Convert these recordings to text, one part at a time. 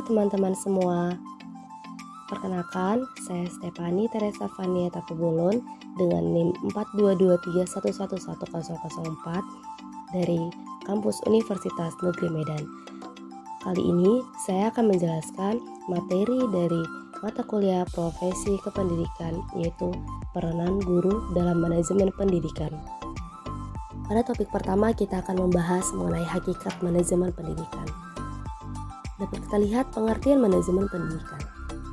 Halo teman-teman semua, perkenalkan saya Stefani Teresa Fania Tapubulun dengan NIM 4223111004 dari Kampus Universitas Negeri Medan. Kali ini saya akan menjelaskan materi dari mata kuliah profesi kependidikan, yaitu peranan guru dalam manajemen pendidikan. Pada topik pertama kita akan membahas mengenai hakikat manajemen pendidikan. Dapat kita lihat pengertian manajemen pendidikan.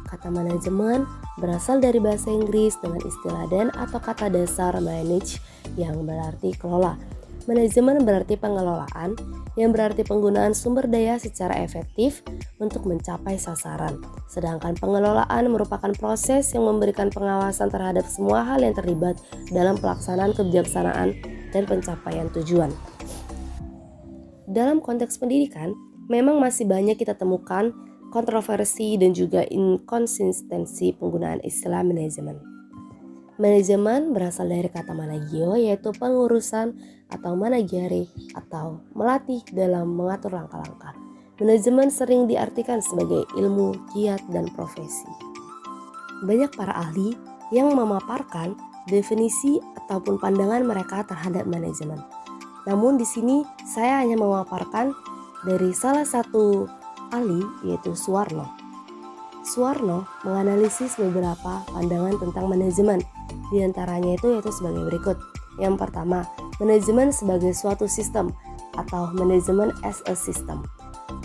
Kata manajemen berasal dari bahasa Inggris dengan istilah dan atau kata dasar manage yang berarti kelola. Manajemen berarti pengelolaan yang berarti penggunaan sumber daya secara efektif untuk mencapai sasaran. Sedangkan pengelolaan merupakan proses yang memberikan pengawasan terhadap semua hal yang terlibat dalam pelaksanaan kebijaksanaan dan pencapaian tujuan. Dalam konteks pendidikan, memang masih banyak kita temukan kontroversi dan juga inkonsistensi penggunaan istilah manajemen. Manajemen berasal dari kata managio, yaitu pengurusan atau manageri atau melatih dalam mengatur langkah-langkah. Manajemen sering diartikan sebagai ilmu, kiat, dan profesi. Banyak para ahli yang memaparkan definisi ataupun pandangan mereka terhadap manajemen. Namun di sini saya hanya memaparkan dari salah satu ahli, yaitu Suwarno. Suwarno menganalisis beberapa pandangan tentang manajemen. Di antaranya yaitu sebagai berikut. Yang pertama, manajemen sebagai suatu sistem atau manajemen as a system.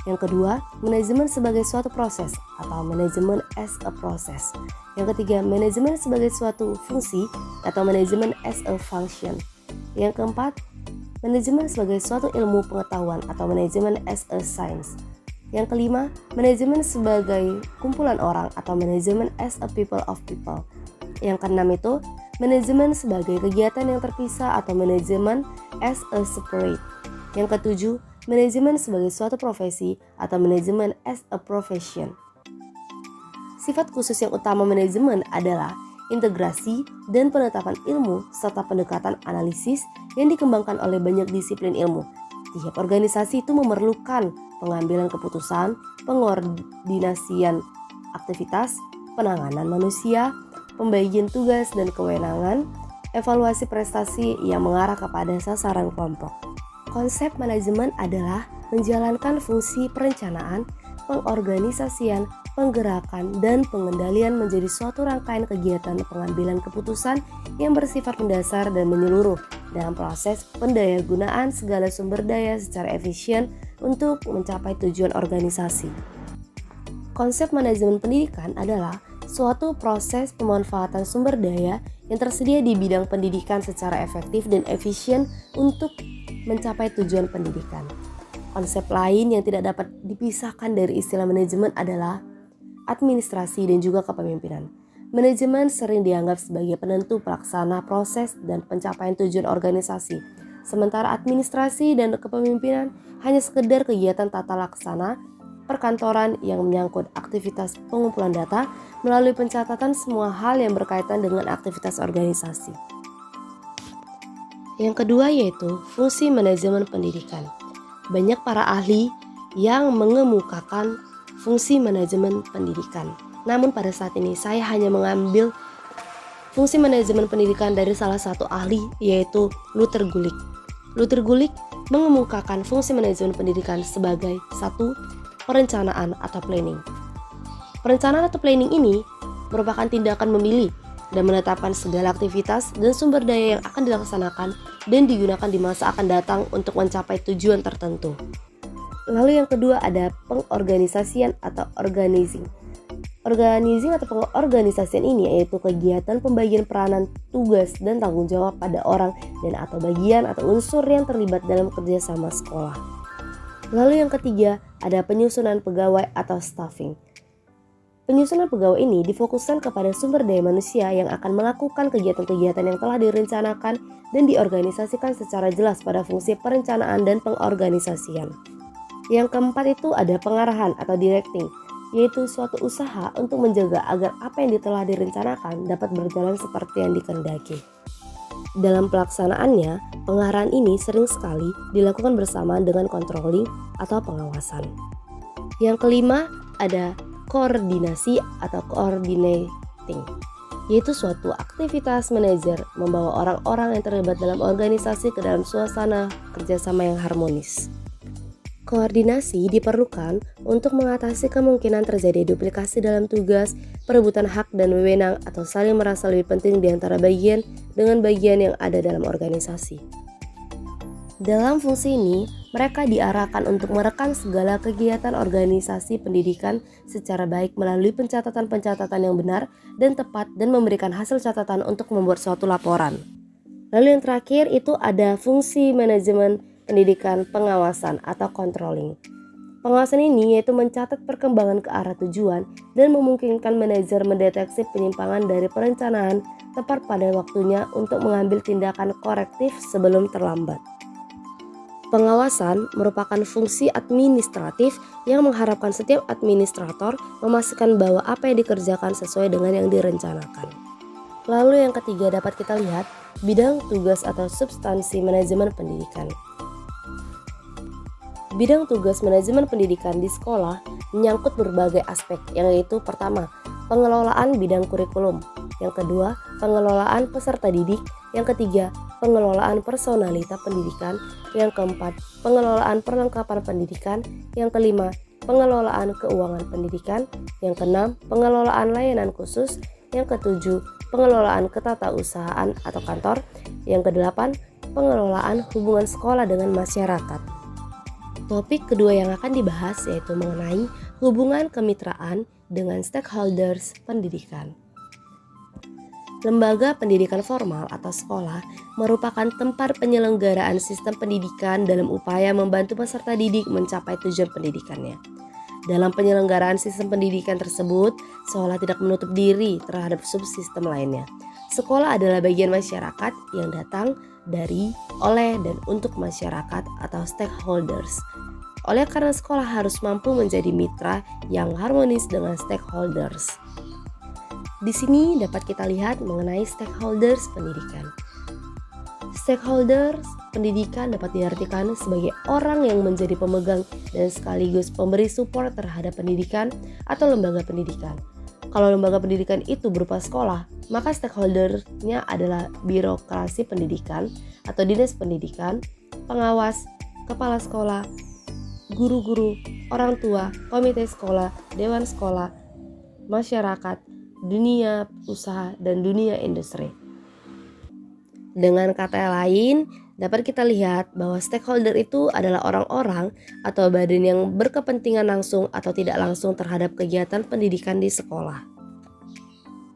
Yang kedua, manajemen sebagai suatu proses atau manajemen as a process. Yang ketiga, manajemen sebagai suatu fungsi atau manajemen as a function. Yang keempat, manajemen sebagai suatu ilmu pengetahuan atau manajemen as a science. Yang kelima, manajemen sebagai kumpulan orang atau manajemen as a people of people. Yang keenam itu, manajemen sebagai kegiatan yang terpisah atau manajemen as a separate. Yang ketujuh, manajemen sebagai suatu profesi atau manajemen as a profession. Sifat khusus yang utama manajemen adalah integrasi dan penetapan ilmu serta pendekatan analisis yang dikembangkan oleh banyak disiplin ilmu. Tiap organisasi itu memerlukan pengambilan keputusan, pengordinasian aktivitas, penanganan manusia, pembagian tugas dan kewenangan, evaluasi prestasi yang mengarah kepada sasaran kelompok. Konsep manajemen adalah menjalankan fungsi perencanaan, pengorganisasian, penggerakan, dan pengendalian menjadi suatu rangkaian kegiatan pengambilan keputusan yang bersifat mendasar dan menyeluruh dalam proses pendayagunaan segala sumber daya secara efisien untuk mencapai tujuan organisasi. Konsep manajemen pendidikan adalah suatu proses pemanfaatan sumber daya yang tersedia di bidang pendidikan secara efektif dan efisien untuk mencapai tujuan pendidikan. Konsep lain yang tidak dapat dipisahkan dari istilah manajemen adalah administrasi dan juga kepemimpinan. Manajemen sering dianggap sebagai penentu pelaksana proses dan pencapaian tujuan organisasi. Sementara administrasi dan kepemimpinan hanya sekedar kegiatan tata laksana perkantoran yang menyangkut aktivitas pengumpulan data melalui pencatatan semua hal yang berkaitan dengan aktivitas organisasi. Yang kedua yaitu fungsi manajemen pendidikan. Banyak para ahli yang mengemukakan fungsi manajemen pendidikan. Namun pada saat ini saya hanya mengambil fungsi manajemen pendidikan dari salah satu ahli, yaitu Luther Gulick. Luther Gulick mengemukakan fungsi manajemen pendidikan sebagai satu, perencanaan atau planning. Perencanaan atau planning ini merupakan tindakan memilih dan menetapkan segala aktivitas dan sumber daya yang akan dilaksanakan dan digunakan di masa akan datang untuk mencapai tujuan tertentu. Lalu yang kedua ada pengorganisasian atau organizing. Organizing atau pengorganisasian ini yaitu kegiatan pembagian peranan, tugas, dan tanggung jawab pada orang dan atau bagian atau unsur yang terlibat dalam kerjasama sekolah. Lalu yang ketiga ada penyusunan pegawai atau staffing. Penyusunan pegawai ini difokuskan kepada sumber daya manusia yang akan melakukan kegiatan-kegiatan yang telah direncanakan dan diorganisasikan secara jelas pada fungsi perencanaan dan pengorganisasian. Yang keempat itu ada pengarahan atau directing, yaitu suatu usaha untuk menjaga agar apa yang telah direncanakan dapat berjalan seperti yang dikehendaki. Dalam pelaksanaannya, pengarahan ini sering sekali dilakukan bersamaan dengan controlling atau pengawasan. Yang kelima ada koordinasi atau coordinating, yaitu suatu aktivitas manajer membawa orang-orang yang terlibat dalam organisasi ke dalam suasana kerjasama yang harmonis. Koordinasi diperlukan untuk mengatasi kemungkinan terjadi duplikasi dalam tugas, perebutan hak dan wewenang, atau saling merasa lebih penting di antara bagian dengan bagian yang ada dalam organisasi. Dalam fungsi ini, mereka diarahkan untuk merekam segala kegiatan organisasi pendidikan secara baik melalui pencatatan-pencatatan yang benar dan tepat dan memberikan hasil catatan untuk membuat suatu laporan. Lalu yang terakhir itu ada fungsi manajemen pendidikan pengawasan atau controlling. Pengawasan ini yaitu mencatat perkembangan ke arah tujuan dan memungkinkan manajer mendeteksi penyimpangan dari perencanaan tepat pada waktunya untuk mengambil tindakan korektif sebelum terlambat. Pengawasan merupakan fungsi administratif yang mengharapkan setiap administrator memastikan bahwa apa yang dikerjakan sesuai dengan yang direncanakan. Lalu yang ketiga dapat kita lihat bidang tugas atau substansi manajemen pendidikan. Bidang tugas manajemen pendidikan di sekolah menyangkut berbagai aspek, yaitu pertama, pengelolaan bidang kurikulum, yang kedua, pengelolaan peserta didik, yang ketiga, pengelolaan personalita pendidikan, yang keempat, pengelolaan perlengkapan pendidikan, yang kelima, pengelolaan keuangan pendidikan, yang keenam, pengelolaan layanan khusus, yang ketujuh, pengelolaan ketatausahaan atau kantor, yang kedelapan, pengelolaan hubungan sekolah dengan masyarakat. Topik kedua yang akan dibahas yaitu mengenai hubungan kemitraan dengan stakeholders pendidikan. Lembaga pendidikan formal atau sekolah merupakan tempat penyelenggaraan sistem pendidikan dalam upaya membantu peserta didik mencapai tujuan pendidikannya. Dalam penyelenggaraan sistem pendidikan tersebut, sekolah tidak menutup diri terhadap subsistem lainnya. Sekolah adalah bagian masyarakat yang datang dari, oleh, dan untuk masyarakat atau stakeholders. Oleh karena sekolah harus mampu menjadi mitra yang harmonis dengan stakeholders. Di sini dapat kita lihat mengenai stakeholders pendidikan. Stakeholders pendidikan dapat diartikan sebagai orang yang menjadi pemegang dan sekaligus pemberi support terhadap pendidikan atau lembaga pendidikan. Kalau lembaga pendidikan itu berupa sekolah, maka stakeholdernya adalah birokrasi pendidikan atau dinas pendidikan, pengawas, kepala sekolah, guru-guru, orang tua, komite sekolah, dewan sekolah, masyarakat, dunia usaha, dan dunia industri. Dengan kata lain, dapat kita lihat bahwa stakeholder itu adalah orang-orang atau badan yang berkepentingan langsung atau tidak langsung terhadap kegiatan pendidikan di sekolah.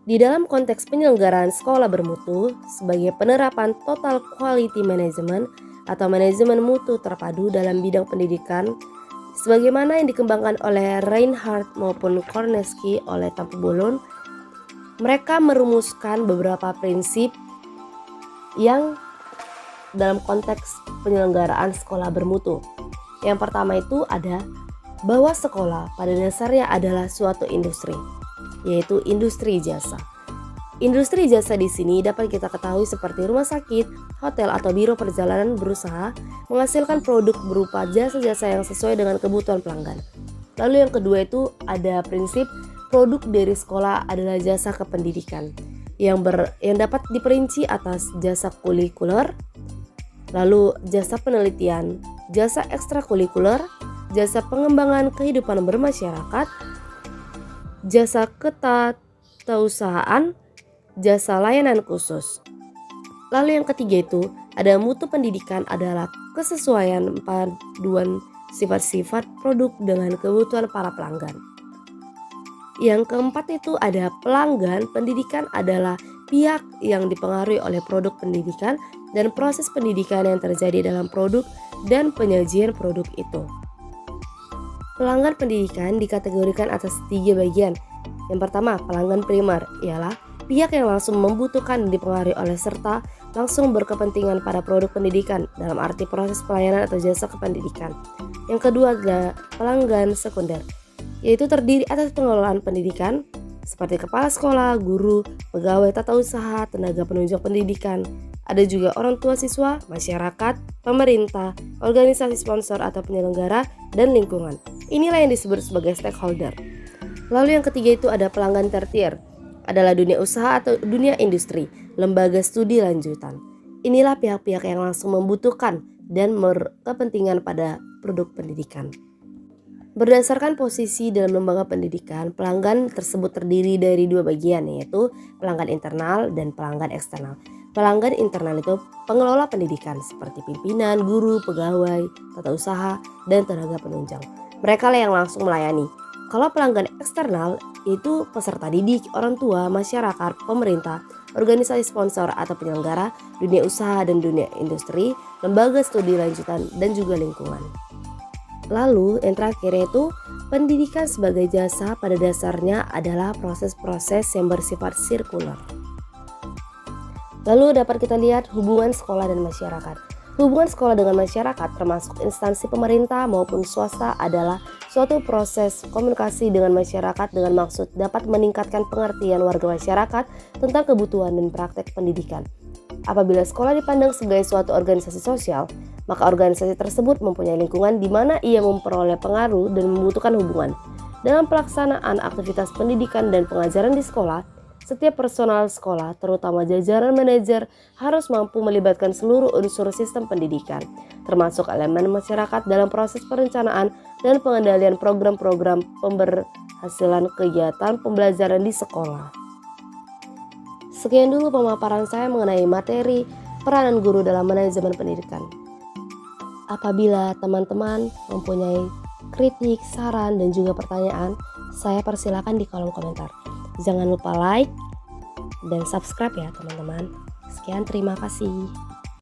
Di dalam konteks penyelenggaraan sekolah bermutu sebagai penerapan total quality management atau manajemen mutu terpadu dalam bidang pendidikan, sebagaimana yang dikembangkan oleh Reinhardt maupun Korneski oleh Tampu-Bolon, mereka merumuskan beberapa prinsip yang dalam konteks penyelenggaraan sekolah bermutu. Yang pertama itu ada bahwa sekolah pada dasarnya adalah suatu industri, yaitu industri jasa. Industri jasa di sini dapat kita ketahui seperti rumah sakit, hotel atau biro perjalanan berusaha menghasilkan produk berupa jasa-jasa yang sesuai dengan kebutuhan pelanggan. Lalu yang kedua itu ada prinsip produk dari sekolah adalah jasa kependidikan yang dapat diperinci atas jasa kulikuler, lalu jasa penelitian, jasa ekstrakurikuler, jasa pengembangan kehidupan bermasyarakat, jasa ketatausahaan, jasa layanan khusus. Lalu yang ketiga itu ada mutu pendidikan adalah kesesuaian paduan sifat-sifat produk dengan kebutuhan para pelanggan. Yang keempat itu ada pelanggan pendidikan adalah pihak yang dipengaruhi oleh produk pendidikan dan proses pendidikan yang terjadi dalam produk dan penyajian produk itu. Pelanggan pendidikan dikategorikan atas 3 bagian. Yang pertama, pelanggan primer ialah pihak yang langsung membutuhkan dan dipengaruhi oleh serta langsung berkepentingan pada produk pendidikan dalam arti proses pelayanan atau jasa kependidikan. Yang kedua adalah pelanggan sekunder, yaitu terdiri atas pengelolaan pendidikan seperti kepala sekolah, guru, pegawai tata usaha, tenaga penunjang pendidikan. Ada juga orang tua siswa, masyarakat, pemerintah, organisasi sponsor atau penyelenggara, dan lingkungan. Inilah yang disebut sebagai stakeholder. Lalu yang ketiga itu ada pelanggan tertier, adalah dunia usaha atau dunia industri, lembaga studi lanjutan. Inilah pihak-pihak yang langsung membutuhkan dan berkepentingan pada produk pendidikan. Berdasarkan posisi dalam lembaga pendidikan, pelanggan tersebut terdiri dari dua bagian, yaitu pelanggan internal dan pelanggan eksternal. Pelanggan internal itu pengelola pendidikan seperti pimpinan, guru, pegawai, tata usaha, dan tenaga penunjang. Mereka lah yang langsung melayani. Kalau pelanggan eksternal yaitu peserta didik, orang tua, masyarakat, pemerintah, organisasi sponsor atau penyelenggara, dunia usaha dan dunia industri, lembaga studi lanjutan, dan juga lingkungan. Lalu yang terakhir yaitu pendidikan sebagai jasa pada dasarnya adalah proses-proses yang bersifat sirkular. Lalu dapat kita lihat hubungan sekolah dan masyarakat. Hubungan sekolah dengan masyarakat termasuk instansi pemerintah maupun swasta adalah suatu proses komunikasi dengan masyarakat dengan maksud dapat meningkatkan pengertian warga masyarakat tentang kebutuhan dan praktek pendidikan. Apabila sekolah dipandang sebagai suatu organisasi sosial, maka organisasi tersebut mempunyai lingkungan di mana ia memperoleh pengaruh dan membutuhkan hubungan. Dalam pelaksanaan aktivitas pendidikan dan pengajaran di sekolah, setiap personal sekolah, terutama jajaran manajer, harus mampu melibatkan seluruh unsur sistem pendidikan, termasuk elemen masyarakat dalam proses perencanaan dan pengendalian program-program pemberhasilan kegiatan pembelajaran di sekolah. Sekian dulu pemaparan saya mengenai materi peranan guru dalam manajemen pendidikan. Apabila teman-teman mempunyai kritik, saran, dan juga pertanyaan, saya persilakan di kolom komentar. Jangan lupa like dan subscribe ya teman-teman. Sekian, terima kasih.